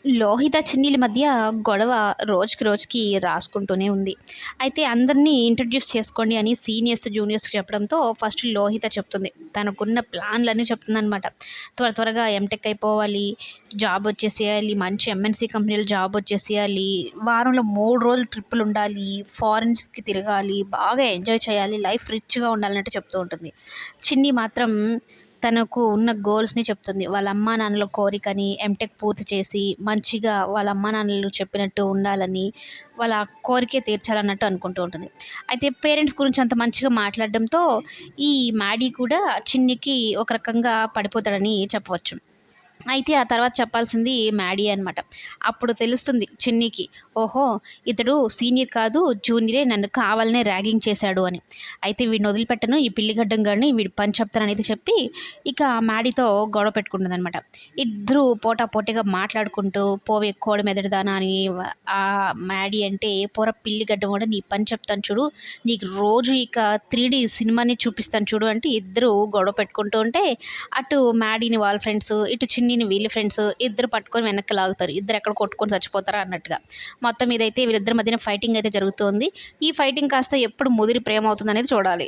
లోహిత, చిన్నీల మధ్య గొడవ రోజుకి రోజుకి రాసుకుంటూనే ఉంది. అయితే అందరినీ ఇంట్రడ్యూస్ చేసుకోండి అని సీనియర్స్, జూనియర్స్‌కి చెప్పడంతో ఫస్ట్ లోహిత చెప్తుంది. తనకున్న ప్లాన్‌లన్నీ చెప్తుందనమాట. త్వరగా ఎంటెక్ అయిపోవాలి, జాబ్ వచ్చేసేయాలి, మంచి ఎంఎన్‌సీ కంపెనీలో జాబ్ వచ్చేసేయాలి, వారంలో 3 రోజులు ట్రిప్పులుండాలి, ఫారిన్స్‌కి తిరగాలి, బాగా ఎంజాయ్ చేయాలి, లైఫ్ రిచ్‌గా ఉండాలన్నట్టు చెప్తూ ఉంటుంది. చిన్ని మాత్రం తనకు ఉన్న గోల్స్‌ని చెప్తుంది. వాళ్ళ అమ్మానాన్నల కోరికని ఎంటెక్ పూర్తి చేసి, మంచిగా వాళ్ళ అమ్మానాన్నలు చెప్పినట్టు ఉండాలని, వాళ్ళ కోరికే తీర్చాలన్నట్టు అనుకుంటూ ఉంటుంది. అయితే పేరెంట్స్ గురించి అంత మంచిగా మాట్లాడడంతో, ఈ మ్యాడీ కూడా చిన్నికి ఒక రకంగా పడిపోతాడని చెప్పవచ్చు. అయితే ఆ తర్వాత చెప్పాల్సింది మ్యాడీ అనమాట. అప్పుడు తెలుస్తుంది చిన్నికి, ఓహో! ఇతడు సీనియర్ కాదు, జూనియరే, నన్ను కావాలనే ర్యాగింగ్ చేశాడు అని. అయితే వీడిని వదిలిపెట్టను, ఈ పిల్లిగడ్డం గాడిని వీడి పని చెప్తాననేది చెప్పి ఇక మ్యాడీతో గొడవ పెట్టుకుంటుందనమాట. ఇద్దరూ పోటాపోటీగా మాట్లాడుకుంటూ, పోవే కోడి మెదడుదానా అని మ్యాడీ అంటే, పోరా పిల్లిగడ్డమోడా నీ పని చెప్తాను చూడు, నీకు రోజు ఇక 3D సినిమాని చూపిస్తాను చూడు అంటే ఇద్దరు గొడవ పెట్టుకుంటూ ఉంటే, అటు మ్యాడీని వాళ్ళ ఫ్రెండ్స్, ఇటు చిన్నిని వీళ్ళ ఫ్రెండ్స్ ఇద్దరు పట్టుకొని వెనక్కి లాగుతారు. ఇద్దరు ఎక్కడ కొట్టుకొని చచ్చిపోతారా అన్నట్టుగా. మొత్తం మీదైతే వీళ్ళిద్దరి మధ్యన ఫైటింగ్ అయితే జరుగుతుంది. ఈ ఫైటింగ్ కాస్త ఎప్పుడు ముదిరి ప్రేమ అవుతుందనేది చూడాలి.